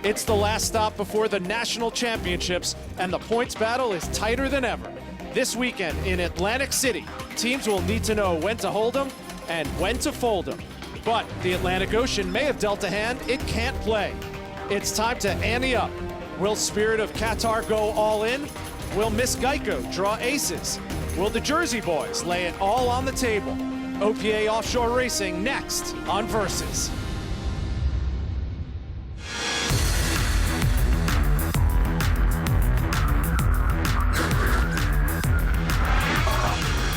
It's the last stop before the national championships, and the points battle is tighter than ever. This weekend in Atlantic City, teams will need to know when to hold them and when to fold them. But the Atlantic Ocean may have dealt a hand it can't play. It's time to ante up. Will Spirit of Qatar go all in? Will Miss Geico draw aces? Will the Jersey boys lay it all on the table? OPA Offshore Racing next on Versus.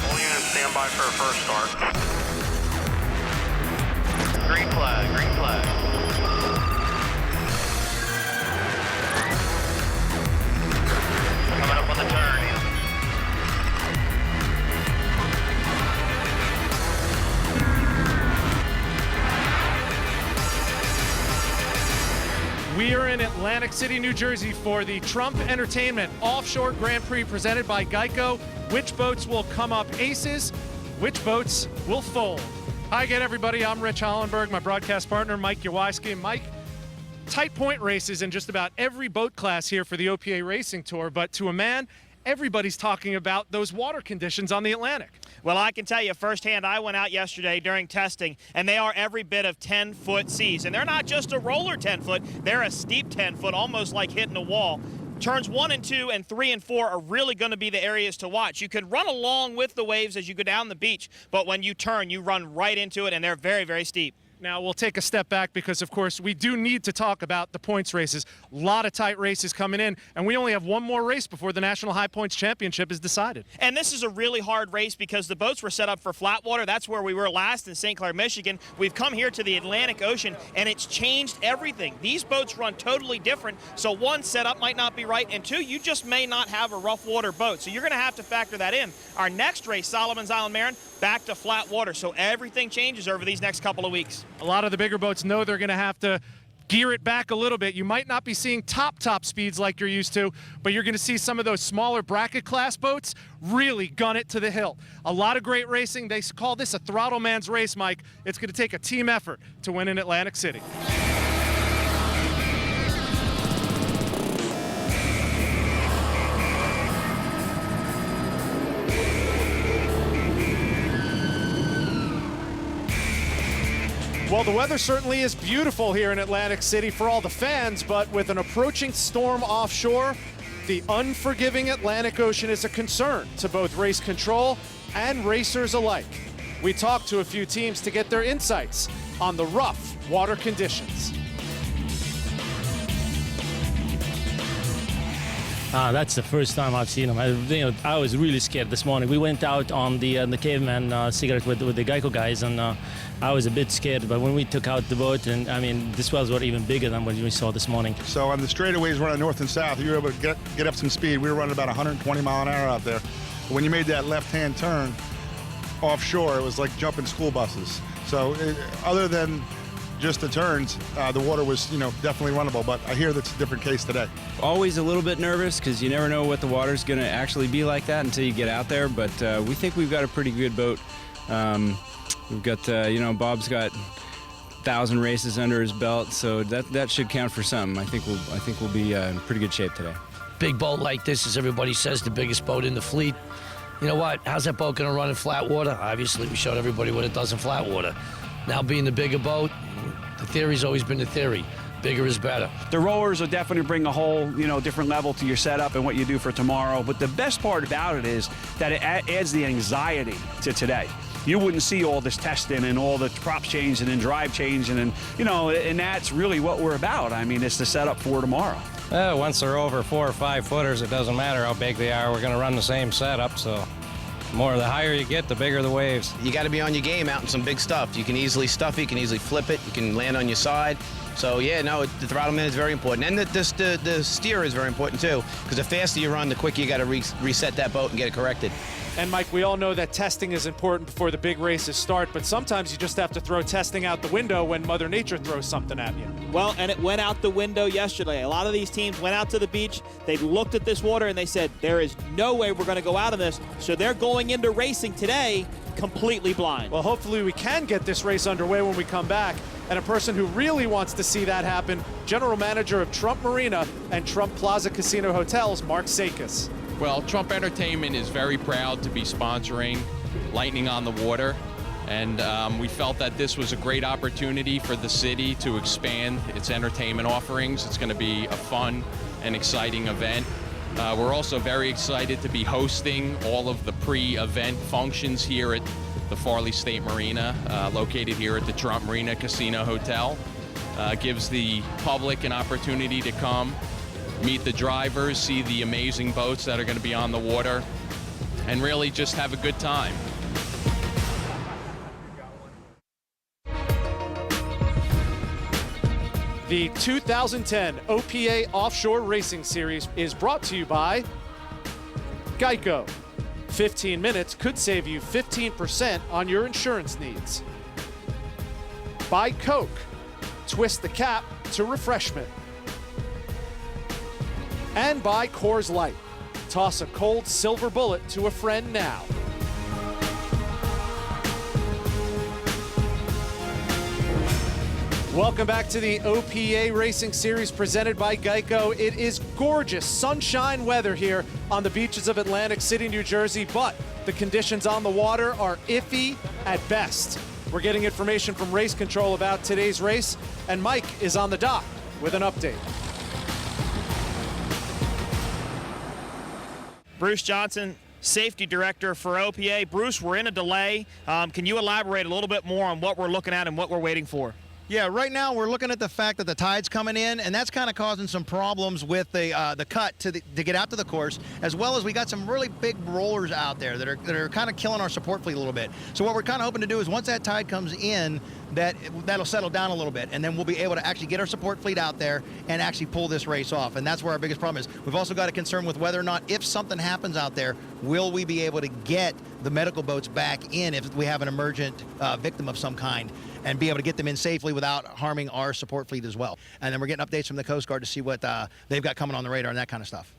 All units stand by for a first start. Green flag, green flag. Coming up on the turn. We are in Atlantic City, New Jersey for the Trump Entertainment Offshore Grand Prix presented by Geico. Which boats will come up aces? Which boats will fold? Hi again, everybody. I'm Rich Hollenberg, my broadcast partner, Mike Yawaski. Mike, tight point races in just about every boat class here for the OPA Racing Tour, but to a man, everybody's talking about those water conditions on the Atlantic. Well, I can tell you firsthand, I went out yesterday during testing, and they are every bit of 10-foot seas. And they're not just a roller 10-foot, they're a steep 10-foot, almost like hitting a wall. Turns 1 and 2 and 3 and 4 are really going to be the areas to watch. You could run along with the waves as you go down the beach, but when you turn, you run right into it, and they're very, very steep. Now, we'll take a step back because, of course, we do need to talk about the points races. A lot of tight races coming in, and we only have one more race before the National High Points Championship is decided. And this is a really hard race because the boats were set up for flat water. That's where we were last in St. Clair, Michigan. We've come here to the Atlantic Ocean, and it's changed everything. These boats run totally different, so one, setup might not be right, and two, you just may not have a rough water boat. So you're going to have to factor that in. Our next race, Solomon's Island Marin, back to flat water, so everything changes over these next couple of weeks. A lot of the bigger boats know they're going to have to gear it back a little bit. You might not be seeing top speeds like you're used to, but you're going to see some of those smaller bracket class boats really gun it to the hilt. A lot of great racing. They call this a throttle man's race, Mike. It's going to take a team effort to win in Atlantic City. Well, the weather certainly is beautiful here in Atlantic City for all the fans, but with an approaching storm offshore, the unforgiving Atlantic Ocean is a concern to both race control and racers alike. We talked to a few teams to get their insights on the rough water conditions. That's the first time I've seen them. I was really scared this morning. We went out on the caveman cigarette with the Geico guys, and I was a bit scared. But when we took out the boat, and I mean, the swells were even bigger than what we saw this morning. So on the straightaways running north and south, you were able to get up some speed. We were running about 120 mile an hour out there. But when you made that left-hand turn offshore, it was like jumping school buses. So other than just the turns, the water was, definitely runnable, but I hear that's a different case today. Always a little bit nervous because you never know what the water's going to actually be like that until you get out there, but we think we've got a pretty good boat. We've got, Bob's got 1,000 races under his belt, so that should count for something. I think we'll be in pretty good shape today. Big boat like this, as everybody says, the biggest boat in the fleet. You know what? How's that boat going to run in flat water? Obviously, we showed everybody what it does in flat water. Now being the bigger boat, the theory's always been the theory. Bigger is better. The rollers will definitely bring a whole, different level to your setup and what you do for tomorrow. But the best part about it is that it adds the anxiety to today. You wouldn't see all this testing and all the props changing and drive changing and that's really what we're about. I mean, it's the setup for tomorrow. Once they're over 4 or 5 footers, it doesn't matter how big they are. We're going to run the same setup, so the higher you get, the bigger the waves. You got to be on your game out in some big stuff. You can easily stuff it, you can easily flip it, you can land on your side. So yeah, no, the throttle man is very important, and the steer is very important too, because the faster you run, the quicker you got to reset that boat and get it corrected. And Mike, we all know that testing is important before the big races start, but sometimes you just have to throw testing out the window when Mother Nature throws something at you. Well, and it went out the window yesterday. A lot of these teams went out to the beach, they looked at this water, and they said, there is no way we're going to go out of this. So they're going into racing today completely blind. Well, hopefully we can get this race underway when we come back. And a person who really wants to see that happen, General Manager of Trump Marina and Trump Plaza Casino Hotels, Mark Sakis. Well, Trump Entertainment is very proud to be sponsoring Lightning on the Water. And we felt that this was a great opportunity for the city to expand its entertainment offerings. It's going to be a fun and exciting event. We're also very excited to be hosting all of the pre-event functions here at the Farley State Marina, located here at the Trump Marina Casino Hotel. Gives the public an opportunity to come, meet the drivers, see the amazing boats that are going to be on the water, and really just have a good time. The 2010 OPA Offshore Racing Series is brought to you by Geico. 15 minutes could save you 15% on your insurance needs. By Coke. Twist the cap to refreshment. And by Coors Light. Toss a cold silver bullet to a friend now. Welcome back to the OPA Racing Series presented by Geico. It is gorgeous sunshine weather here on the beaches of Atlantic City, New Jersey, but the conditions on the water are iffy at best. We're getting information from race control about today's race, and Mike is on the dock with an update. Bruce Johnson, Safety Director for OPA. Bruce, we're in a delay. Can you elaborate a little bit more on what we're looking at and what we're waiting for? Yeah, right now we're looking at the fact that the tide's coming in, and that's kind of causing some problems with the cut to get out to the course, as well as we got some really big rollers out there that are kind of killing our support fleet a little bit. So what we're kind of hoping to do is once that tide comes in, that'll settle down a little bit, and then we'll be able to actually get our support fleet out there and actually pull this race off. And that's where our biggest problem is. We've also got a concern with whether or not, if something happens out there, will we be able to get the medical boats back in if we have an emergent victim of some kind, and be able to get them in safely without harming our support fleet as well. And then we're getting updates from the Coast Guard to see what they've got coming on the radar and that kind of stuff.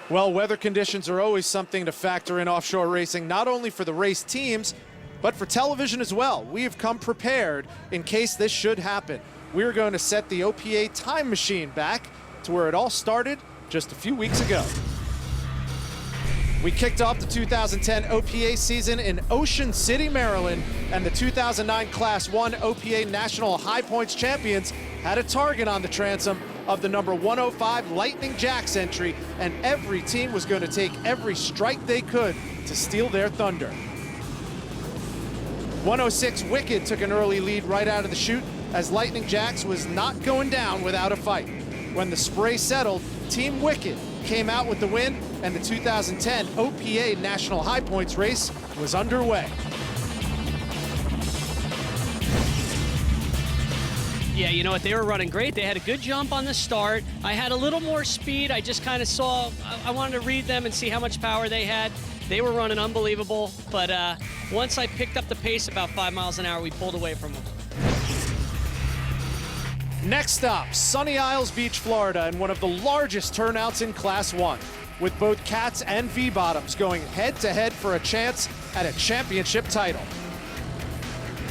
Well, weather conditions are always something to factor in offshore racing, not only for the race teams, but for television as well. We have come prepared in case this should happen. We're going to set the OPA time machine back to where it all started just a few weeks ago. We kicked off the 2010 OPA season in Ocean City, Maryland, and the 2009 Class 1 OPA National High Points champions had a target on the transom of the number 105 Lightning Jacks entry, and every team was going to take every strike they could to steal their thunder. 106 Wicked took an early lead right out of the chute, as Lightning Jacks was not going down without a fight. When the spray settled, Team Wicked came out with the win, and the 2010 OPA National High Points race was underway. Yeah, you know what? They were running great. They had a good jump on the start. I had a little more speed. I just kind of saw, I wanted to read them and see how much power they had. They were running unbelievable, but once I picked up the pace about 5 miles an hour, we pulled away from them. Next stop, Sunny Isles Beach, Florida, and one of the largest turnouts in Class 1, with both Cats and V-Bottoms going head-to-head for a chance at a championship title.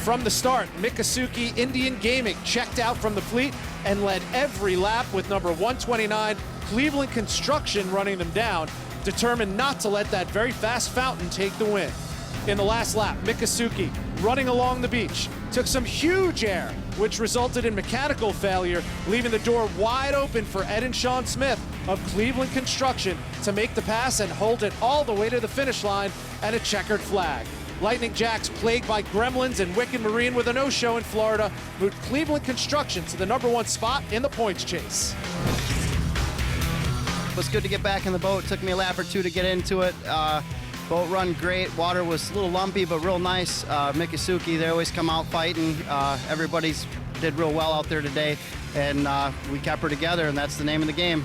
From the start, Miccosukee Indian Gaming checked out from the fleet and led every lap with number 129 Cleveland Construction running them down, determined not to let that very fast fountain take the win. In the last lap, Miccosukee, running along the beach, took some huge air, which resulted in mechanical failure, leaving the door wide open for Ed and Sean Smith of Cleveland Construction to make the pass and hold it all the way to the finish line and a checkered flag. Lightning Jacks, plagued by gremlins and Wicked Marine with a no-show in Florida, moved Cleveland Construction to the #1 spot in the points chase. It was good to get back in the boat. It took me a lap or two to get into it. Boat run great. Water was a little lumpy, but real nice. Miccosukee, they always come out fighting. Everybody's did real well out there today, and we kept her together, and that's the name of the game.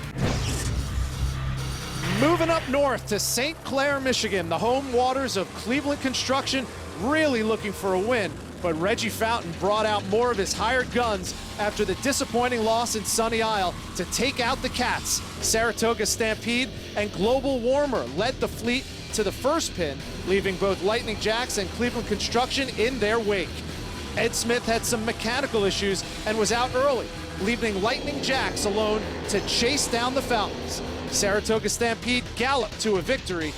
Moving up north to St. Clair, Michigan, the home waters of Cleveland Construction, really looking for a win. but Reggie Fountain brought out more of his hired guns after the disappointing loss in Sunny Isle to take out the Cats. Saratoga Stampede and Global Warmer led the fleet to the first pin, leaving both Lightning Jacks and Cleveland Construction in their wake. Ed Smith had some mechanical issues and was out early, leaving Lightning Jacks alone to chase down the Fountains. Saratoga Stampede galloped to a victory.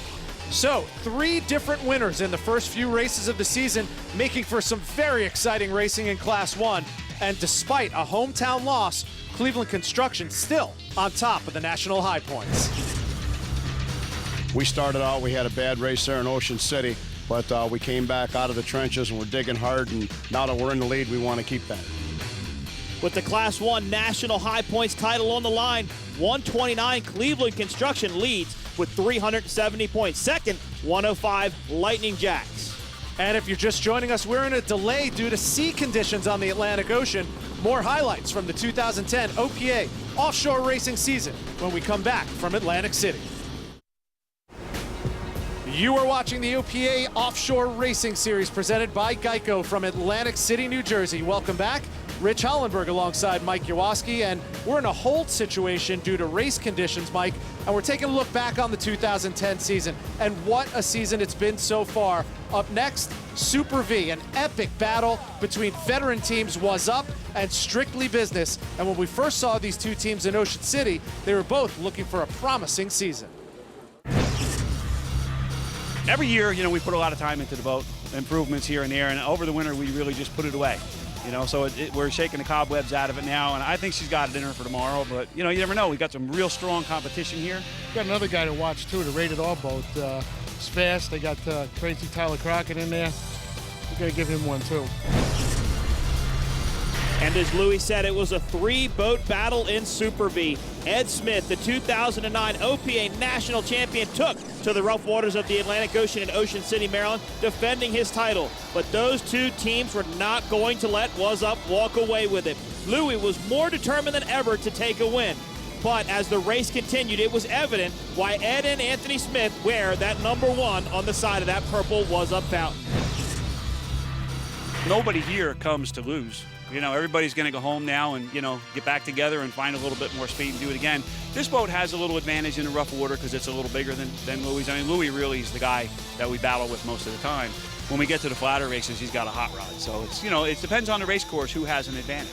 So, 3 different winners in the first few races of the season, making for some very exciting racing in Class 1. And despite a hometown loss, Cleveland Construction still on top of the national high points. We started out, we had a bad race there in Ocean City, but we came back out of the trenches and we're digging hard, and now that we're in the lead, we want to keep that. With the Class 1 National High Points title on the line, 129 Cleveland Construction leads with 370 points. Second, 105 Lightning Jacks. And if you're just joining us, we're in a delay due to sea conditions on the Atlantic Ocean. More highlights from the 2010 OPA Offshore racing season when we come back from Atlantic City. You are watching the OPA Offshore Racing Series presented by Geico from Atlantic City, New Jersey. Welcome back. Rich Hollenberg alongside Mike Yawoski, and we're in a hold situation due to race conditions, Mike, and we're taking a look back on the 2010 season, and what a season it's been so far. Up next, Super V, an epic battle between veteran teams Was Up and Strictly Business, and when we first saw these two teams in Ocean City, they were both looking for a promising season. Every year, you know, we put a lot of time into the boat, improvements here and there, and over the winter, we really just put it away. You know, so we're shaking the cobwebs out of it now, and I think she's got it in her for tomorrow. But, you know, you never know. We've got some real strong competition here. Got another guy to watch, too, the Rated R boat. It's fast. They got crazy Tyler Crockett in there. We're going to give him one, too. And as Louis said, it was a 3-boat battle in Super V. Ed Smith, the 2009 OPA National Champion, took to the rough waters of the Atlantic Ocean in Ocean City, Maryland, defending his title. But those two teams were not going to let Was Up walk away with it. Louis was more determined than ever to take a win. But as the race continued, it was evident why Ed and Anthony Smith wear that #1 on the side of that purple Was Up fountain. Nobody here comes to lose. You know, everybody's going to go home now and, you know, get back together and find a little bit more speed and do it again. This boat has a little advantage in the rough water because it's a little bigger than Louis. I mean, Louis really is the guy that we battle with most of the time. When we get to the flatter races, he's got a hot rod. So it's, you know, it depends on the race course who has an advantage.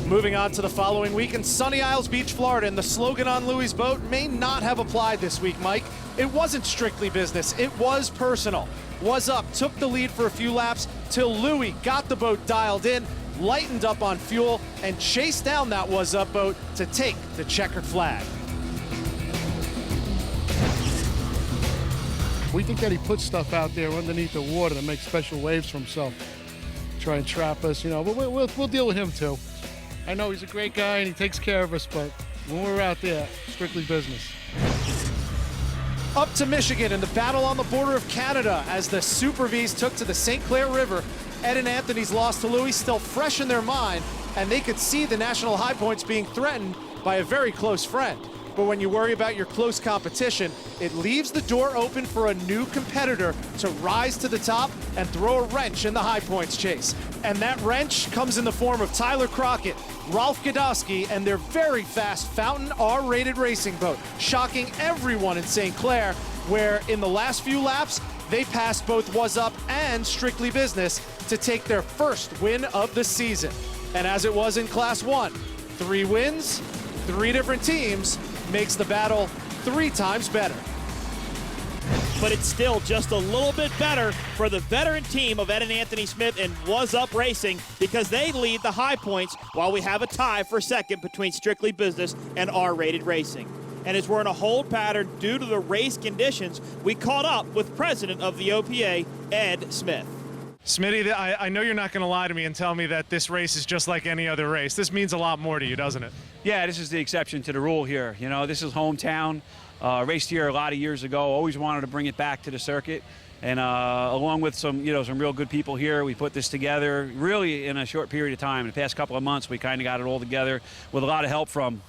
Moving on to the following week in Sunny Isles Beach, Florida, and the slogan on Louis' boat may not have applied this week, Mike. It wasn't strictly business, it was personal. Was Up took the lead for a few laps till Louis got the boat dialed in, lightened up on fuel, and chased down that Was Up boat to take the checkered flag. We think that he puts stuff out there underneath the water to make special waves for himself. Try and trap us, you know, but we'll deal with him too. I know he's a great guy and he takes care of us, but when we're out there, strictly business. Up to Michigan in the battle on the border of Canada as the Super Vs took to the St. Clair River. Ed and Anthony's loss to Louis still fresh in their mind, and they could see the national high points being threatened by a very close friend. But when you worry about your close competition, it leaves the door open for a new competitor to rise to the top and throw a wrench in the high points chase. And that wrench comes in the form of Tyler Crockett, Ralph Godowski, and their very fast Fountain R-rated racing boat, shocking everyone in St. Clair, where in the last few laps, they passed both Was Up and Strictly Business to take their first win of the season. And as it was in Class 1, 3 wins, 3 different teams, makes the battle 3 times better. But it's still just a little bit better for the veteran team of Ed and Anthony Smith and Was Up Racing because they lead the high points while we have a tie for second between Strictly Business and R-rated racing. And as we're in a hold pattern due to the race conditions, we caught up with president of the OPA, Ed Smith. Smitty, I know you're not going to lie to me and tell me that this race is just like any other race. This means a lot more to you, doesn't it? Yeah, this is the exception to the rule here. You know, this is hometown. Raced here a lot of years ago. Always wanted to bring it back to the circuit. And along with some real good people here, we put this together really in a short period of time. In the past couple of months, we kind of got it all together with a lot of help from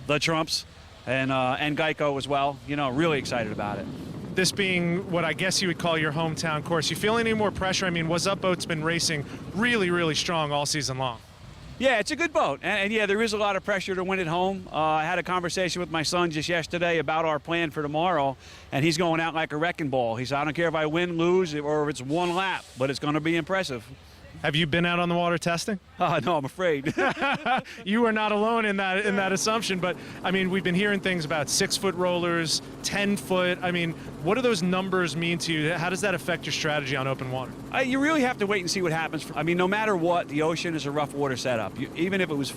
the Trumps and Geico as well. You know, really excited about it. this being what I guess you would call your hometown course, you feel any more pressure? I mean, What's Up Boat's been racing really, really strong all season long. Yeah, it's a good boat, and yeah, there is a lot of pressure to win at home. I had a conversation with my son just yesterday about our plan for tomorrow, and he's going out like a wrecking ball. He said, I don't care if I win, lose, or if it's one lap, but it's going to be impressive. Have you been out on the water testing? No, I'm afraid. You are not alone in that assumption, but I mean, we've been hearing things about 6-foot rollers, 10-foot. I mean, what do those numbers mean to you? How does that affect your strategy on open water? You really have to wait and see what happens. I mean, no matter what, the ocean is a rough water setup. Even if it was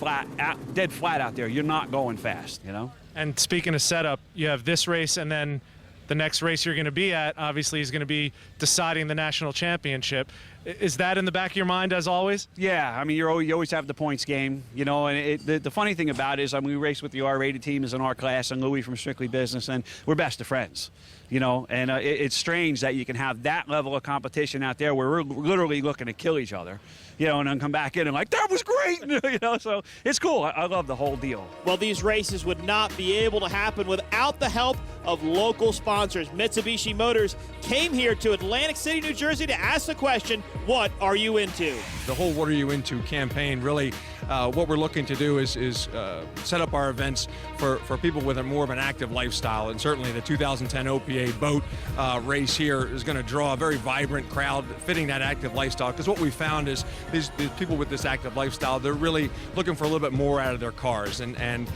dead flat out there, you're not going fast, you know? And speaking of setup, you have this race, and then the next race you're going to be at, obviously, is going to be deciding the national championship. Is that in the back of your mind, as always? Yeah, I mean, you always have the points game, you know, and the funny thing about it is, I mean, we race with the R-rated teams in our class and Louis from Strictly Business, and we're best of friends, you know, and it's strange that you can have that level of competition out there where we're literally looking to kill each other, you know, and then come back in and like, that was great, you know, so it's cool. I love the whole deal. Well, these races would not be able to happen without the help of local sponsors. Mitsubishi Motors came here to Atlantic City, New Jersey to ask the question, what are you into? The whole What Are You Into campaign, really what we're looking to do is set up our events for people with more of an active lifestyle, and certainly the 2010 OPA boat race here is going to draw a very vibrant crowd fitting that active lifestyle, because what we found is these people with this active lifestyle, they're really looking for a little bit more out of their cars, and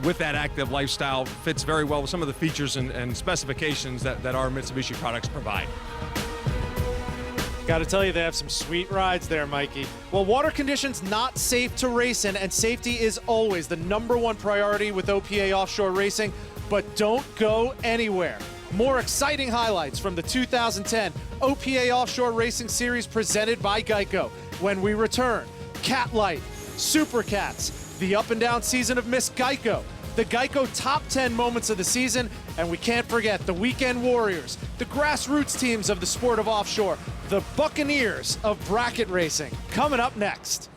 with that active lifestyle fits very well with some of the features and specifications that our Mitsubishi products provide. Got to tell you, they have some sweet rides there, Mikey. Well, water conditions not safe to race in, and safety is always the #1 priority with OPA Offshore Racing, but don't go anywhere. More exciting highlights from the 2010 OPA Offshore Racing Series presented by Geico when we return. Cat Light, Super Cats, the up and down season of Miss Geico, the Geico top 10 moments of the season, and we can't forget the Weekend Warriors, the grassroots teams of the sport of offshore, the Buccaneers of bracket racing, coming up next.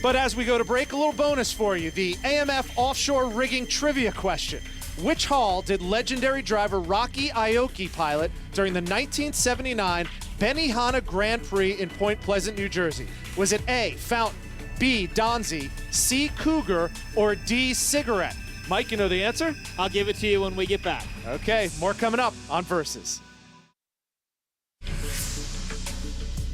But as we go to break, a little bonus for you, the AMF offshore rigging trivia question. Which hull did legendary driver Rocky Aoki pilot during the 1979 Benihana Grand Prix in Point Pleasant, New Jersey? Was it A, Fountain, B, Donzi, C, Cougar, or D, Cigarette? Mike, you know the answer? I'll give it to you when we get back. Okay, more coming up on Versus.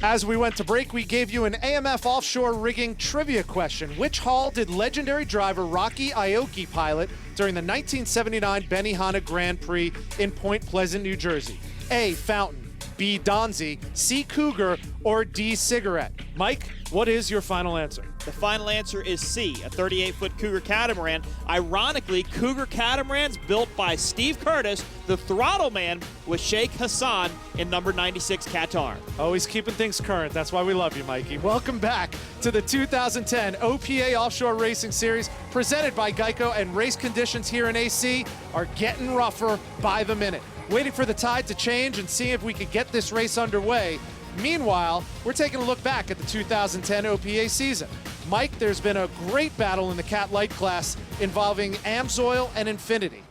As we went to break, we gave you an AMF offshore rigging trivia question. Which hull did legendary driver Rocky Aoki pilot during the 1979 Benihana Grand Prix in Point Pleasant, New Jersey? A, Fountain, B, Donzi, C, Cougar, or D, Cigarette? Mike, what is your final answer? The final answer is C, a 38-foot Cougar catamaran. Ironically, Cougar catamarans built by Steve Curtis, the throttle man, with Sheikh Hassan in number 96 Qatar. Always keeping things current. That's why we love you, Mikey. Welcome back to the 2010 OPA Offshore Racing Series presented by Geico, and race conditions here in AC are getting rougher by the minute. Waiting for the tide to change and see if we could get this race underway. Meanwhile, we're taking a look back at the 2010 OPA season. Mike, there's been a great battle in the Cat Light class involving Amsoil and Infinity.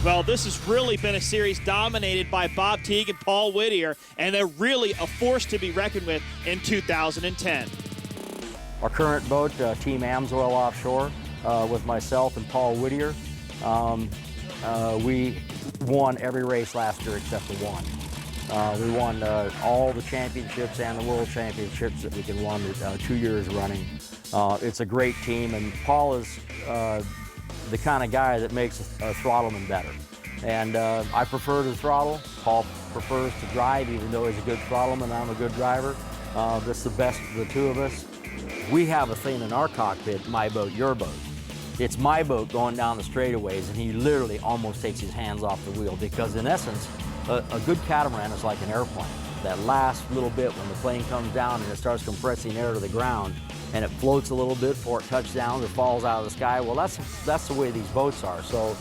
Well, this has really been a series dominated by Bob Teague and Paul Whittier, and they're really a force to be reckoned with in 2010. Our current boat, Team Amsoil Offshore, with myself and Paul Whittier. We won every race last year except for one. We won all the championships and the world championships that we can run 2 years running. It's a great team, and Paul is the kind of guy that makes a throttleman better. And I prefer to throttle. Paul prefers to drive, even though he's a good throttleman. I'm a good driver. That's the best of the two of us. We have a thing in our cockpit, my boat, your boat. It's my boat going down the straightaways, and he literally almost takes his hands off the wheel, because in essence, a good catamaran is like an airplane. That last little bit when the plane comes down and it starts compressing air to the ground, and it floats a little bit before it touches down or falls out of the sky. Well, that's the way these boats are. So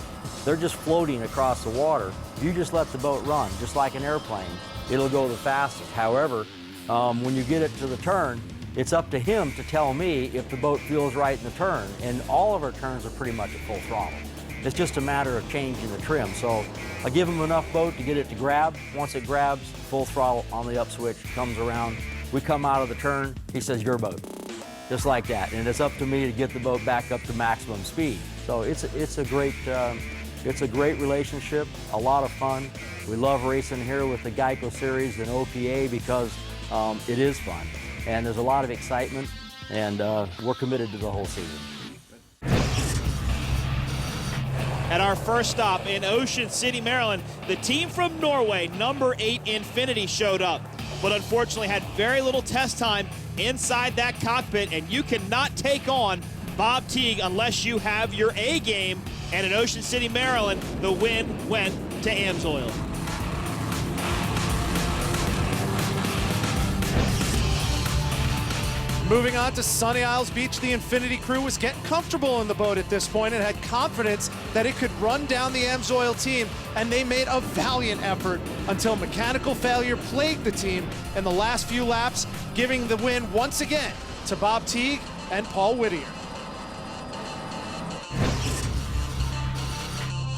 they're just floating across the water. You just let the boat run, just like an airplane. It'll go the fastest. However, when you get it to the turn, it's up to him to tell me if the boat feels right in the turn. And all of our turns are pretty much at full throttle. It's just a matter of changing the trim. So I give him enough boat to get it to grab. Once it grabs, full throttle on the up switch, comes around. We come out of the turn, he says, your boat. Just like that. And it's up to me to get the boat back up to maximum speed. So it's a great relationship, a lot of fun. We love racing here with the Geico Series and OPA because it is fun. And there's a lot of excitement, and we're committed to the whole season. At our first stop in Ocean City, Maryland, the team from Norway, number 8 Infinity, showed up, but unfortunately had very little test time inside that cockpit, and you cannot take on Bob Teague unless you have your A game. And in Ocean City, Maryland, the win went to Amsoil. Moving on to Sunny Isles Beach, the Infinity crew was getting comfortable in the boat at this point and had confidence that it could run down the Amsoil team, and they made a valiant effort until mechanical failure plagued the team in the last few laps, giving the win once again to Bob Teague and Paul Whittier.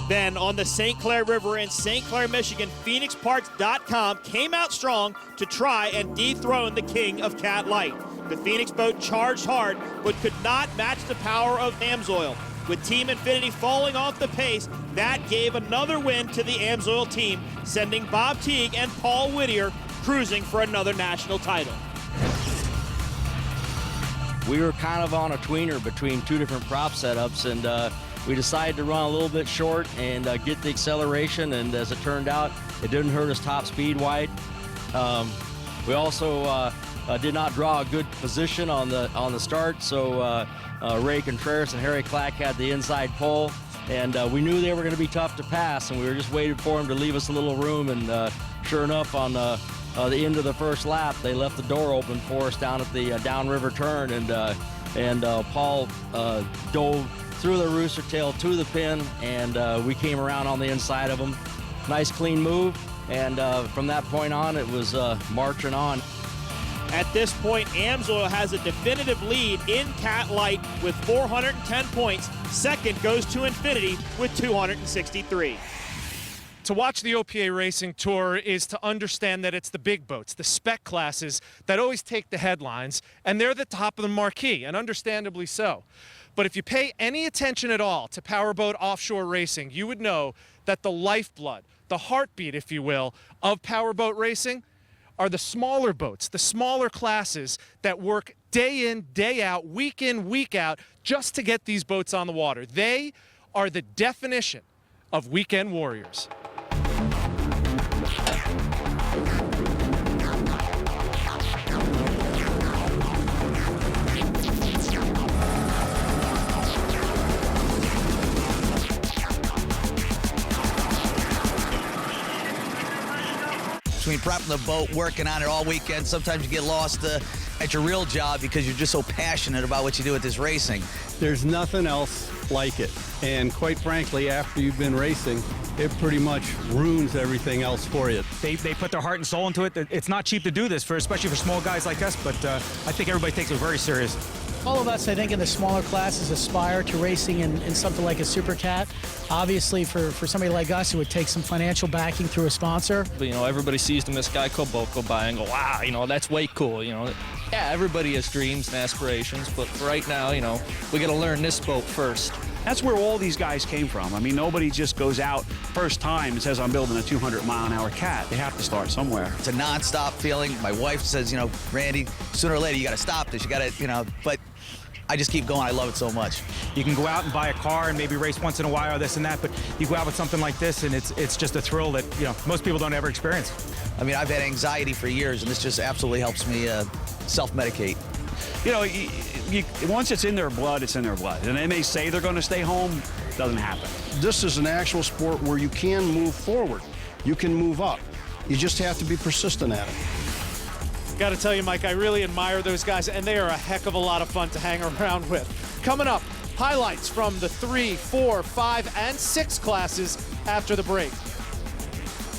Then on the St. Clair River in St. Clair, Michigan, PhoenixParts.com came out strong to try and dethrone the king of Cat Light. The Phoenix boat charged hard, but could not match the power of Amsoil. With Team Infinity falling off the pace, that gave another win to the Amsoil team, sending Bob Teague and Paul Whittier cruising for another national title. We were kind of on a tweener between two different prop setups, and we decided to run a little bit short and get the acceleration, and as it turned out, it didn't hurt us top speed wide. We also did not draw a good position on the start, so Ray Contreras and Harry Clack had the inside pole, and we knew they were going to be tough to pass, and we were just waiting for them to leave us a little room, and sure enough, on the end of the first lap, they left the door open for us down at the downriver turn, and Paul dove through the rooster tail to the pin, and we came around on the inside of them. Nice clean move, and from that point on, it was marching on. At this point, Amsoil has a definitive lead in Cat Light with 410 points. Second goes to Infinity with 263. To watch the OPA Racing Tour is to understand that it's the big boats, the spec classes, that always take the headlines, and they're the top of the marquee, and understandably so. But if you pay any attention at all to Powerboat Offshore Racing, you would know that the lifeblood, the heartbeat, if you will, of Powerboat Racing are the smaller boats, the smaller classes that work day in, day out, week in, week out, just to get these boats on the water. They are the definition of weekend warriors. Between prepping the boat, working on it all weekend, sometimes you get lost at your real job because you're just so passionate about what you do with this racing. There's nothing else like it. And quite frankly, after you've been racing, it pretty much ruins everything else for you. They put their heart and soul into it. It's not cheap to do this, especially for small guys like us, but I think everybody takes it very serious. All of us, I think, in the smaller classes aspire to racing in something like a Super Cat. Obviously, for somebody like us, it would take some financial backing through a sponsor. But, everybody sees the Miss Geico boat go by and go, wow, that's way cool, Yeah, everybody has dreams and aspirations, but right now, we got to learn this boat first. That's where all these guys came from. I mean, nobody just goes out first time and says, I'm building a 200-mile-an-hour Cat. They have to start somewhere. It's a nonstop feeling. My wife says, Randy, sooner or later, you got to stop this. You got to, but I just keep going. I love it so much. You can go out and buy a car and maybe race once in a while or this and that, but you go out with something like this and it's just a thrill that, most people don't ever experience. I mean, I've had anxiety for years, and this just absolutely helps me self-medicate. Once it's in their blood, it's in their blood. And they may say they're going to stay home. Doesn't happen. This is an actual sport where you can move forward. You can move up. You just have to be persistent at it. Got to tell you, Mike, I really admire those guys, and they are a heck of a lot of fun to hang around with. Coming up, highlights from the 3, 4, 5, and 6 classes after the break.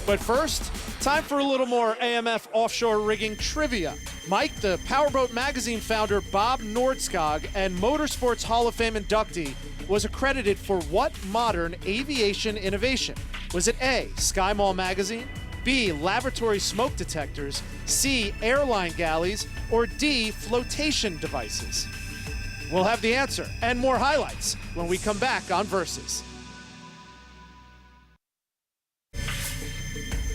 But first, Time for a little more AMF offshore rigging trivia. Mike, the Powerboat magazine founder Bob Nordskog and Motorsports Hall of Fame inductee was accredited for what modern aviation innovation? Was it A, Sky Mall magazine, B, laboratory smoke detectors, C, airline galleys, or D, flotation devices? We'll have the answer and more highlights when we come back on Versus.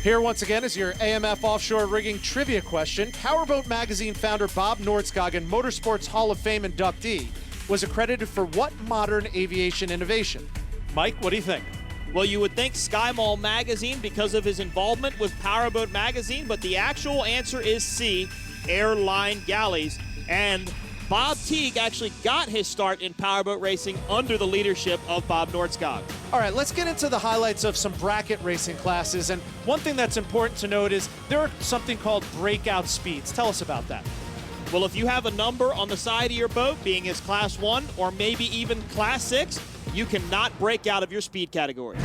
Here once again is your AMF offshore rigging trivia question. Powerboat magazine founder Bob Nordskog and Motorsports Hall of Fame inductee was accredited for what modern aviation innovation? Mike, what do you think? Well, you would think Sky Mall magazine because of his involvement with Powerboat magazine, but the actual answer is C, airline galleys. And Bob Teague actually got his start in powerboat racing under the leadership of Bob Nordskog. All right, let's get into the highlights of some bracket racing classes. And one thing that's important to note is there are something called breakout speeds. Tell us about that. Well, if you have a number on the side of your boat, being as Class 1 or maybe even Class 6, you cannot break out of your speed category.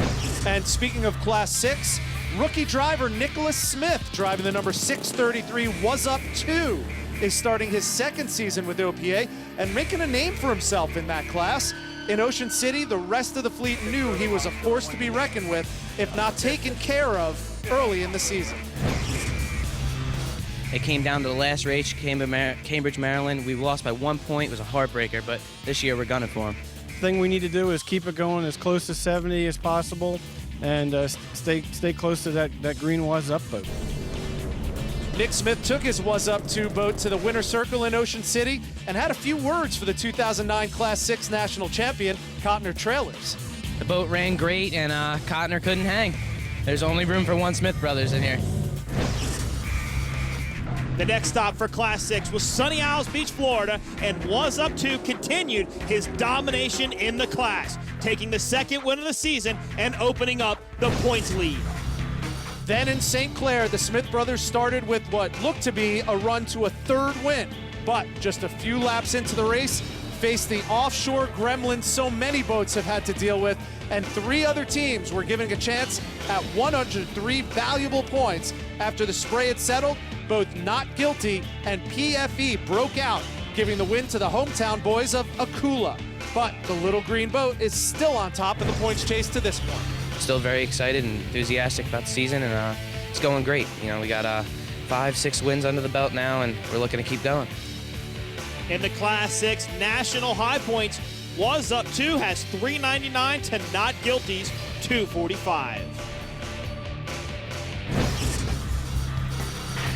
And speaking of Class 6, rookie driver Nicholas Smith, driving the number 633 Was Up 2, is starting his second season with OPA and making a name for himself in that class. In Ocean City, the rest of the fleet knew he was a force to be reckoned with, if not taken care of early in the season. It came down to the last race, Cambridge, Maryland. We lost by 1 point. It was a heartbreaker, but this year we're gunning for him. The thing we need to do is keep it going as close to 70 as possible and stay close to that green Was Up boat. Nick Smith took his Was Up 2 boat to the winner's circle in Ocean City and had a few words for the 2009 Class 6 national champion, Cotner Trailers. The boat ran great, and Cotner couldn't hang. There's only room for one Smith brothers in here. The next stop for Class 6 was Sunny Isles Beach, Florida, and Was Up 2 continued his domination in the class, taking the second win of the season and opening up the points lead. Then in St. Clair, the Smith brothers started with what looked to be a run to a third win, but just a few laps into the race, faced the offshore gremlins so many boats have had to deal with, and 3 other teams were given a chance at 103 valuable points. After the spray had settled, both Not Guilty and PFE broke out, giving the win to the hometown boys of Akula. But the little green boat is still on top of the points chase to this point. Still very excited and enthusiastic about the season, and it's going great. You know, we got 5-6 wins under the belt now, and we're looking to keep going. In the Class 6 national high points, Was Up 2 has 399 to Not Guilty's 245.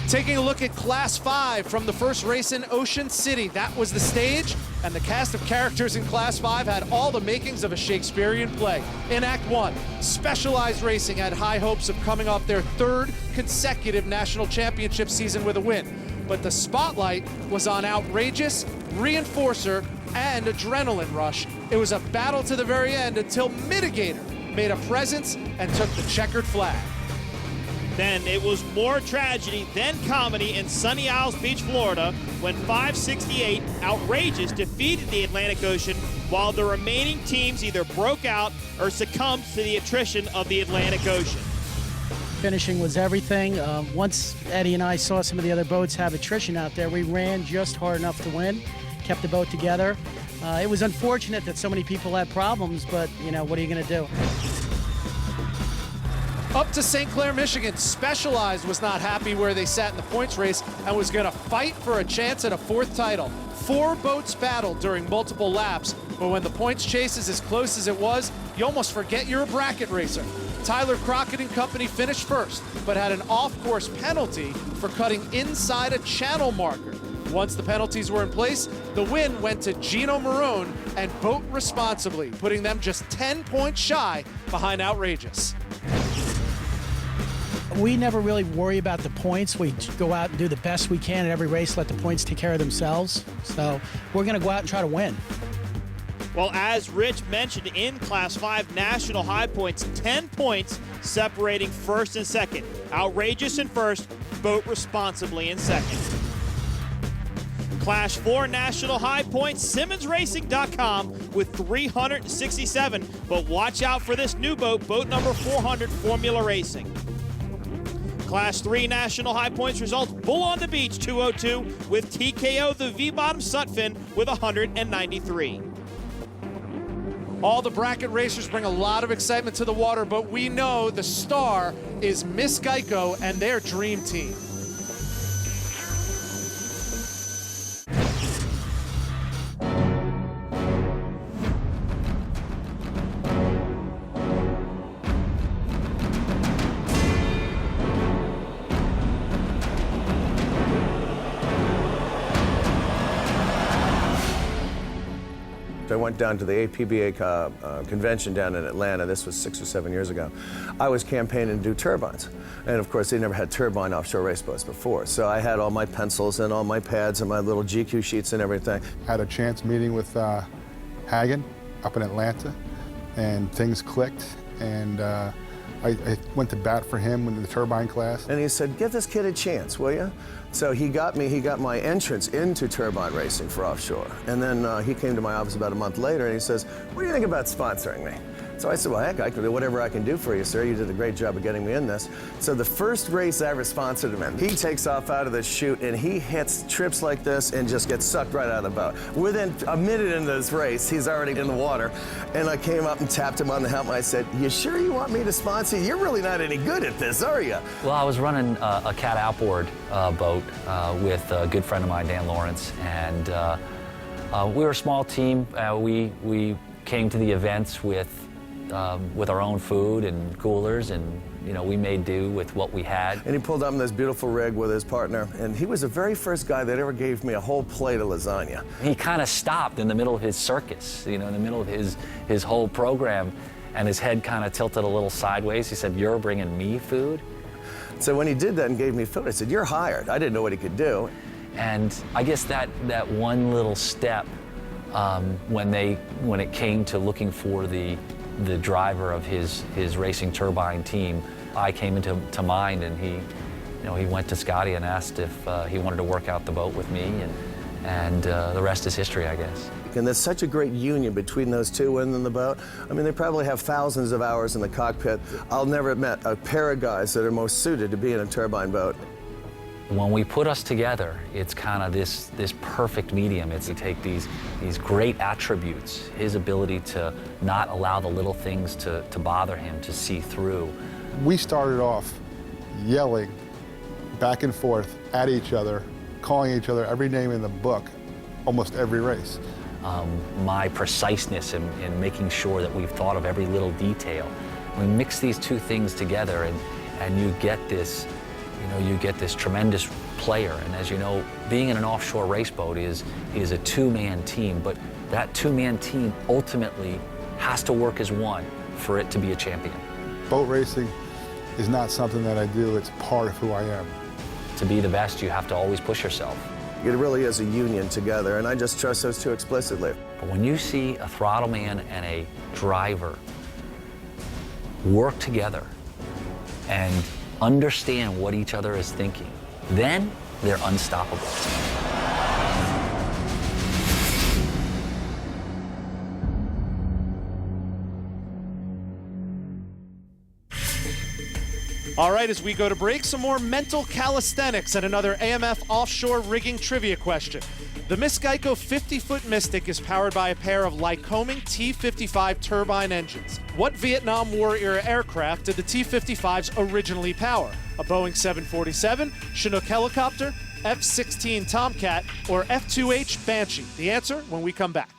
Taking a look at Class 5 from the first race in Ocean City. That was the stage, and the cast of characters in Class 5 had all the makings of a Shakespearean play. In Act 1, Specialized Racing had high hopes of coming off their 3rd consecutive national championship season with a win. But the spotlight was on Outrageous, Reinforcer, and Adrenaline Rush. It was a battle to the very end until Mitigator made a presence and took the checkered flag. Then it was more tragedy than comedy in Sunny Isles Beach, Florida, when 568 Outrageous defeated the Atlantic Ocean, while the remaining teams either broke out or succumbed to the attrition of the Atlantic Ocean. Finishing was everything. Once Eddie and I saw some of the other boats have attrition out there, we ran just hard enough to win, kept the boat together. It was unfortunate that so many people had problems, but, you know, what are you going to do? Up to St. Clair, Michigan, Specialized was not happy where they sat in the points race and was going to fight for a chance at a 4th title. 4 boats battled during multiple laps, but when the points chase is as close as it was, you almost forget you're a bracket racer. Tyler Crockett and company finished first, but had an off-course penalty for cutting inside a channel marker. Once the penalties were in place, the win went to Gino Marone and Boat Responsibly, putting them just 10 points shy behind Outrageous. We never really worry about the points. We go out and do the best we can at every race, let the points take care of themselves. So we're going to go out and try to win. Well, as Rich mentioned, in Class 5 national high points, 10 points separating first and second. Outrageous in first, Boat Responsibly in second. Class 4 national high points, SimmonsRacing.com with 367. But watch out for this new boat, boat number 400, Formula Racing. Class 3 national high points results, Bull on the Beach 202 with TKO the V-Bottom Sutphin with 193. All the bracket racers bring a lot of excitement to the water, but we know the star is Miss Geico and their dream team. I went down to the APBA convention down in Atlanta. This was 6 or 7 years ago. I was campaigning to do turbines. And of course, they never had turbine offshore race boats before. So I had all my pencils and all my pads and my little GQ sheets and everything. Had a chance meeting with Hagen up in Atlanta, and things clicked. And I went to bat for him in the turbine class. And he said, give this kid a chance, will you? So he got my entrance into turbine racing for offshore. And then he came to my office about a month later and he says, what do you think about sponsoring me? So I said, well, heck, I can do whatever I can do for you, sir. You did a great job of getting me in this. So the first race I ever sponsored him in, he takes off out of the chute and he hits trips like this and just gets sucked right out of the boat. Within a minute into this race, he's already in the water. And I came up and tapped him on the helmet. I said, you sure you want me to sponsor you? You're really not any good at this, are you? Well, I was running a cat outboard boat with a good friend of mine, Dan Lawrence. And we were a small team. We came to the events with our own food and coolers, and we made do with what we had. And he pulled up in this beautiful rig with his partner, and he was the very first guy that ever gave me a whole plate of lasagna. He kind of stopped in the middle of his circus, in the middle of his whole program, and his head kind of tilted a little sideways. He said, "You're bringing me food?" So when he did that and gave me food, I said, "You're hired." I didn't know what he could do. And I guess that one little step, when it came to looking for the driver of his racing turbine team, I came into mind, and he went to Scotty and asked if he wanted to work out the boat with me, and the rest is history, I guess. And there's such a great union between those two women in the boat. I mean, they probably have thousands of hours in the cockpit. I'll never have met a pair of guys that are most suited to be in a turbine boat. When we put us together, it's kind of this perfect medium. It's to take these great attributes, his ability to not allow the little things to bother him, to see through. We started off yelling back and forth at each other, calling each other every name in the book, almost every race. My preciseness in making sure that we've thought of every little detail. We mix these two things together, and you get this tremendous player. And as you know, being in an offshore race boat is a two-man team, but that two-man team ultimately has to work as one for it to be a champion. Boat racing is not something that I do, it's part of who I am. To be the best, you have to always push yourself. It really is a union together, and I just trust those two explicitly. But when you see a throttle man and a driver work together and understand what each other is thinking, then they're unstoppable. All right, as we go to break, some more mental calisthenics and another AMF offshore rigging trivia question. The Miss Geico 50-foot Mystic is powered by a pair of Lycoming T-55 turbine engines. What Vietnam War era aircraft did the T-55s originally power? A Boeing 747, Chinook helicopter, F-16 Tomcat, or F-2H Banshee? The answer when we come back.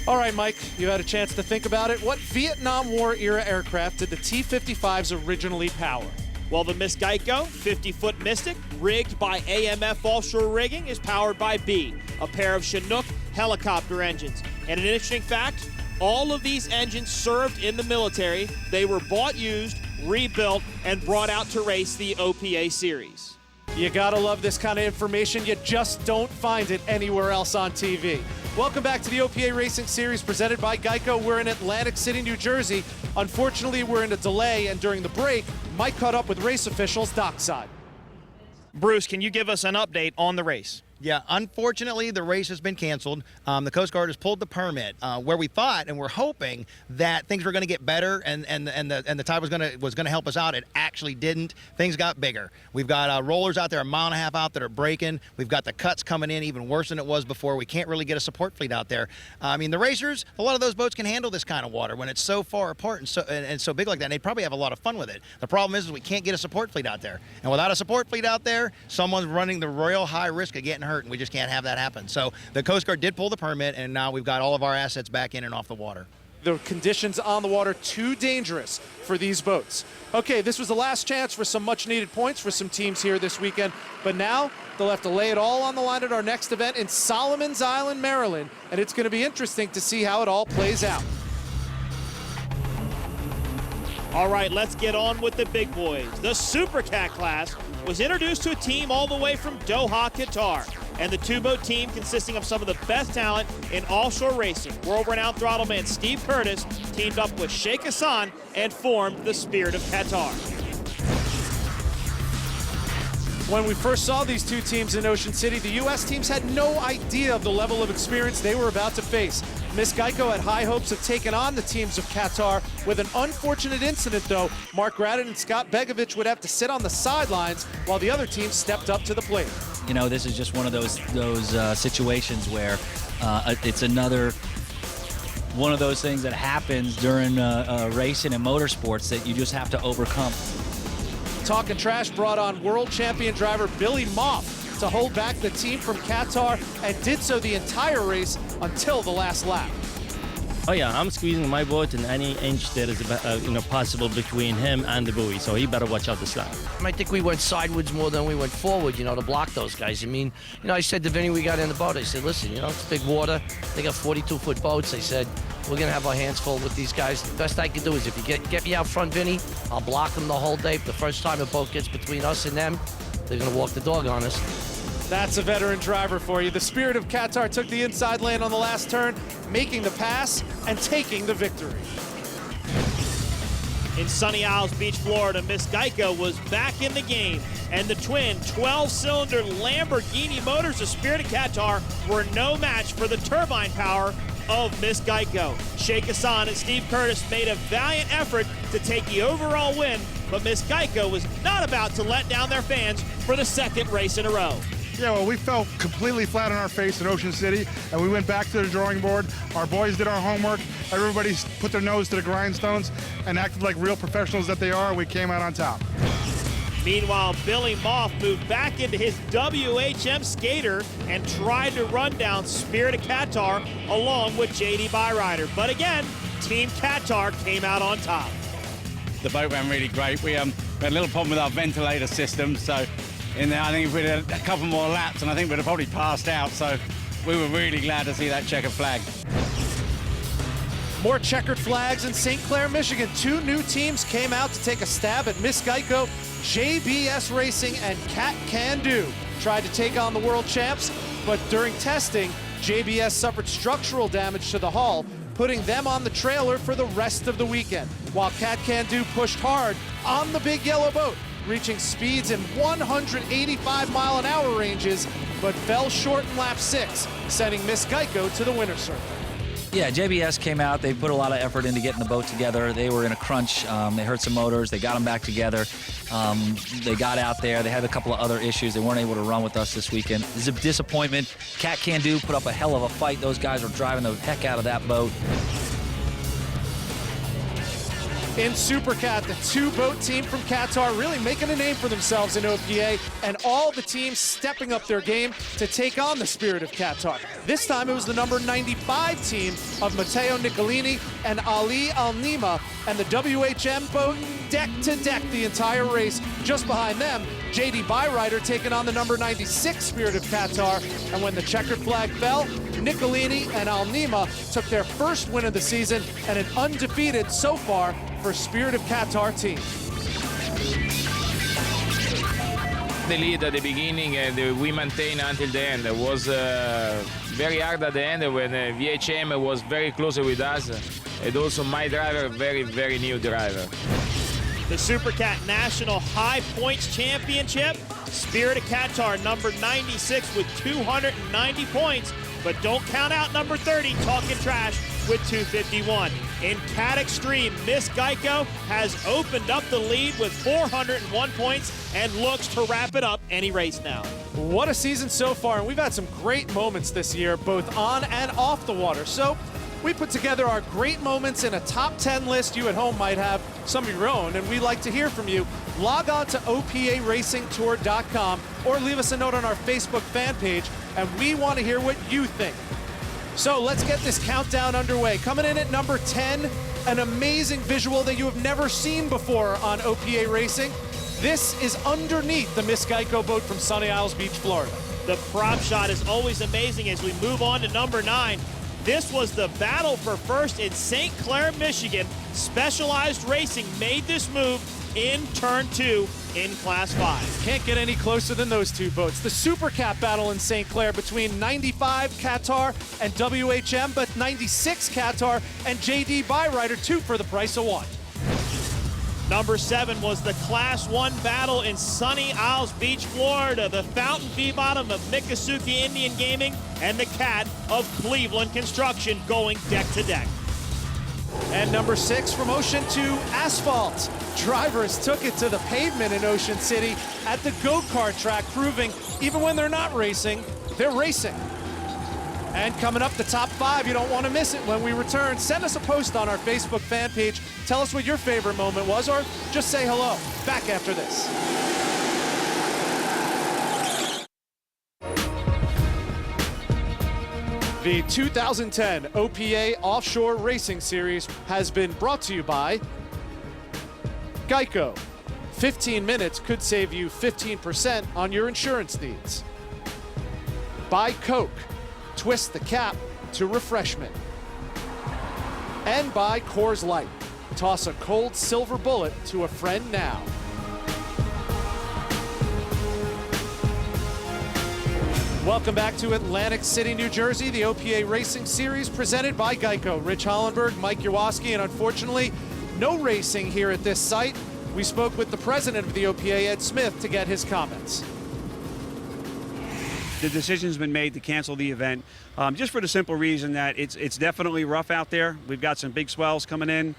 All right, Mike, you had a chance to think about it. What Vietnam War era aircraft did the T-55s originally power? Well, the Miss Geico 50-foot Mystic, rigged by AMF Offshore Rigging, is powered by B, a pair of Chinook helicopter engines. And an interesting fact, all of these engines served in the military. They were bought used, rebuilt, and brought out to race the OPA series. You gotta love this kind of information. You just don't find it anywhere else on TV. Welcome back to the OPA Racing Series presented by Geico. We're in Atlantic City, New Jersey. Unfortunately, we're in a delay, and during the break, Mike caught up with race officials dockside. Bruce, can you give us an update on the race? Yeah, unfortunately, the race has been canceled. The Coast Guard has pulled the permit. Where we thought and we're hoping that things were going to get better and the tide was going to help us out, it actually didn't. Things got bigger. We've got rollers out there 1.5 miles out that are breaking. We've got the cuts coming in even worse than it was before. We can't really get a support fleet out there. I mean, the racers, a lot of those boats can handle this kind of water when it's so far apart and so big like that. And they'd probably have a lot of fun with it. The problem is we can't get a support fleet out there. And without a support fleet out there, someone's running the real high risk of getting hurt, and we just can't have that happen. So the Coast Guard did pull the permit, and now we've got all of our assets back in and off the water. The conditions on the water too dangerous for these boats. Okay, this was the last chance for some much needed points for some teams here this weekend, but now they'll have to lay it all on the line at our next event in Solomons Island, Maryland, and it's going to be interesting to see how it all plays out. All right, let's get on with the big boys. The Super Cat class was introduced to a team all the way from Doha, Qatar. And the two-boat team consisting of some of the best talent in offshore racing. World-renowned throttleman Steve Curtis teamed up with Sheikh Hassan and formed the Spirit of Qatar. When we first saw these two teams in Ocean City, the U.S. teams had no idea of the level of experience they were about to face. Miss Geico had high hopes of taking on the teams of Qatar. With an unfortunate incident, though, Mark Gradden and Scott Begovich would have to sit on the sidelines while the other teams stepped up to the plate. You know, this is just one of those situations where it's another one of those things that happens during racing and motorsports that you just have to overcome. Talking Trash brought on world champion driver Billy Moff to hold back the team from Qatar, and did so the entire race until the last lap. Oh yeah, I'm squeezing my boat in any inch that is possible between him and the buoy, so he better watch out this lap. I think we went sideways more than we went forward, to block those guys. I mean, I said to Vinny, we got in the boat, I said, listen, it's big water. They got 42-foot boats. I said, we're going to have our hands full with these guys. The best I can do is if you get me out front, Vinny, I'll block them the whole day. The first time a boat gets between us and them, they're going to walk the dog on us. That's a veteran driver for you. The Spirit of Qatar took the inside lane on the last turn, making the pass and taking the victory. In Sunny Isles Beach, Florida, Miss Geico was back in the game, and the twin 12-cylinder Lamborghini motors of Spirit of Qatar were no match for the turbine power of Miss Geico. Sheikh Hassan and Steve Curtis made a valiant effort to take the overall win, but Miss Geico was not about to let down their fans for the second race in a row. Yeah, well, we fell completely flat on our face in Ocean City, and we went back to the drawing board. Our boys did our homework. Everybody put their nose to the grindstones and acted like real professionals that they are. We came out on top. Meanwhile, Billy Moff moved back into his WHM skater and tried to run down Spirit of Qatar along with JD Byrider. But again, Team Qatar came out on top. The boat ran really great. We had a little problem with our ventilator system, so in there, I think if we'd had a couple more laps, and I think we'd have probably passed out, so we were really glad to see that checkered flag. More checkered flags in St. Clair, Michigan. Two new teams came out to take a stab at Miss Geico. JBS Racing and Cat Can Do tried to take on the world champs, but during testing, JBS suffered structural damage to the hull, putting them on the trailer for the rest of the weekend, while Cat Can Do pushed hard on the big yellow boat, reaching speeds in 185-mile-an-hour ranges, but fell short in lap 6, sending Miss Geico to the winner's circle. Yeah, JBS came out. They put a lot of effort into getting the boat together. They were in a crunch. They hurt some motors. They got them back together. They got out there. They had a couple of other issues. They weren't able to run with us this weekend. It's a disappointment. Cat Can Do put up a hell of a fight. Those guys were driving the heck out of that boat. In Super Cat, the two-boat team from Qatar really making a name for themselves in OPA, and all the teams stepping up their game to take on the Spirit of Qatar. This time it was the number 95 team of Matteo Nicolini and Ali Al-Nima, and the WHM boat deck to deck the entire race. Just behind them, JD Byrider taking on the number 96 Spirit of Qatar, and when the checkered flag fell, Nicolini and Al-Nima took their first win of the season and an undefeated so far for Spirit of Qatar team. The lead at the beginning and we maintained until the end. It was very hard at the end when VHM was very close with us, and also my driver, very, very new driver. The Super Cat National High Points Championship Spirit of Qatar, number 96 with 290 points, but don't count out number 30, Talking Trash, with 251. In Cat Extreme, Miss Geico has opened up the lead with 401 points and looks to wrap it up any race now. What a season so far, and we've had some great moments this year, both on and off the water. So we put together our great moments in a top 10 list. You at home might have some of your own, and we'd like to hear from you. Log on to OPARacingTour.com or leave us a note on our Facebook fan page, and we want to hear what you think. So let's get this countdown underway. Coming in at number 10, an amazing visual that you have never seen before on OPA Racing. This is underneath the Miss Geico boat from Sunny Isles Beach, Florida. The prop shot is always amazing as we move on to number 9. This was the battle for first in St. Clair, Michigan. Specialized Racing made this move in turn 2 in Class 5. Can't get any closer than those two boats. The Super Cat battle in St. Clair between 95 Qatar and WHM, but 96 Qatar and JD Byrider, 2 for the price of 1. Number 7 was the Class 1 battle in Sunny Isles Beach, Florida. The Fountain V-bottom of Miccosukee Indian Gaming and the Cat of Cleveland Construction going deck to deck. And number 6, from ocean to asphalt. Drivers took it to the pavement in Ocean City at the go-kart track, proving even when they're not racing, they're racing. And coming up, the top 5, you don't want to miss it when we return. Send us a post on our Facebook fan page. Tell us what your favorite moment was, or just say hello. Back after this. The 2010 OPA Offshore Racing Series has been brought to you by Geico. 15 minutes could save you 15% on your insurance needs. By Coke. Twist the cap to refreshment. And by Coors Light. Toss a cold silver bullet to a friend now. Welcome back to Atlantic City, New Jersey, the OPA Racing Series presented by Geico. Rich Hollenberg, Mike Jaworski, and unfortunately, no racing here at this site. We spoke with the president of the OPA, Ed Smith, to get his comments. The decision's been made to cancel the event just for the simple reason that it's definitely rough out there. We've got some big swells coming in,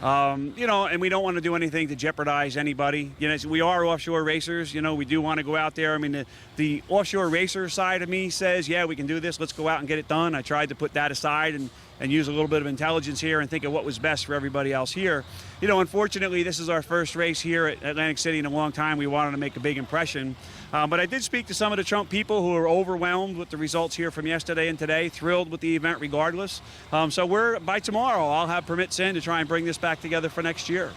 and we don't want to do anything to jeopardize anybody. We are offshore racers. We do want to go out there. I mean, the offshore racer side of me says, yeah, we can do this. Let's go out and get it done. I tried to put that aside and use a little bit of intelligence here and think of what was best for everybody else here. Unfortunately, this is our first race here at Atlantic City in a long time. We wanted to make a big impression. But I did speak to some of the Trump people who are overwhelmed with the results here from yesterday and today, thrilled with the event regardless. So by tomorrow, I'll have permits in to try and bring this back together for next year.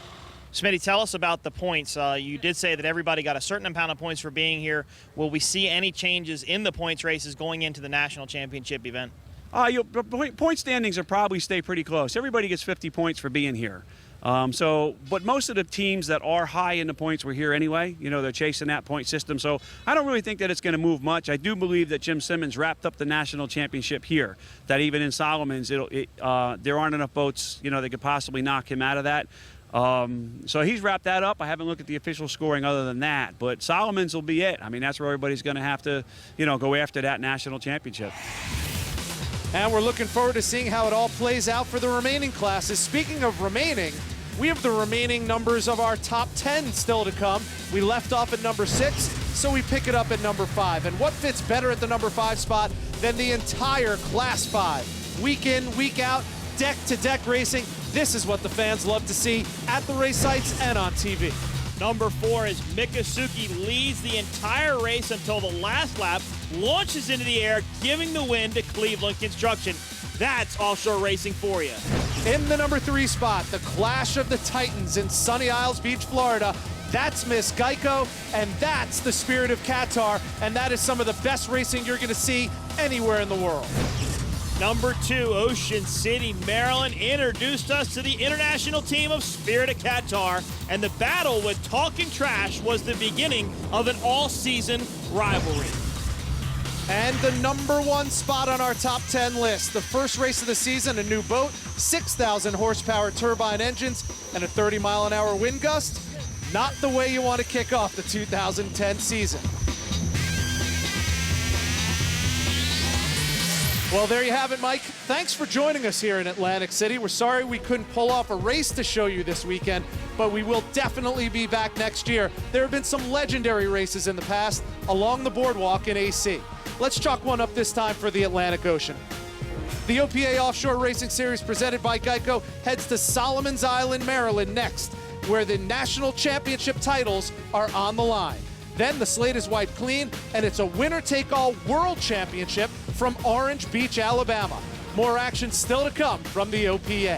Smitty, tell us about the points. You did say that everybody got a certain amount of points for being here. Will we see any changes in the points races going into the national championship event? Point standings will probably stay pretty close. Everybody gets 50 points for being here. But most of the teams that are high in the points were here anyway. They're chasing that point system. So I don't really think that it's going to move much. I do believe that Jim Simmons wrapped up the national championship here, that even in Solomon's, there aren't enough boats, that could possibly knock him out of that. So he's wrapped that up. I haven't looked at the official scoring other than that. But Solomon's will be it. I mean, that's where everybody's going to have to, go after that national championship. And we're looking forward to seeing how it all plays out for the remaining classes. Speaking of remaining, we have the remaining numbers of our top 10 still to come. We left off at number 6, so we pick it up at number 5. And what fits better at the number 5 spot than the entire Class 5? Week in, week out, deck-to-deck racing. This is what the fans love to see at the race sites and on TV. Number 4 is Miccosukee leads the entire race until the last lap, launches into the air, giving the win to Cleveland Construction. That's offshore racing for you. In the number 3 spot, the clash of the Titans in Sunny Isles Beach, Florida. That's Miss Geico, and that's the Spirit of Qatar, and that is some of the best racing you're going to see anywhere in the world. Number 2, Ocean City, Maryland, introduced us to the international team of Spirit of Qatar, and the battle with Talking Trash was the beginning of an all-season rivalry. And the number 1 spot on our top 10 list, the first race of the season, a new boat, 6,000 horsepower turbine engines, and a 30-mile-an-hour wind gust. not the way you want to kick off the 2010 season. Well, there you have it, Mike. Thanks for joining us here in Atlantic City. We're sorry we couldn't pull off a race to show you this weekend, but we will definitely be back next year. There have been some legendary races in the past along the boardwalk in AC. Let's chalk one up this time for the Atlantic Ocean. The OPA Offshore Racing Series presented by Geico heads to Solomon's Island, Maryland next, where the national championship titles are on the line. Then the slate is wiped clean, and it's a winner-take-all world championship from Orange Beach, Alabama. More action still to come from the OPA.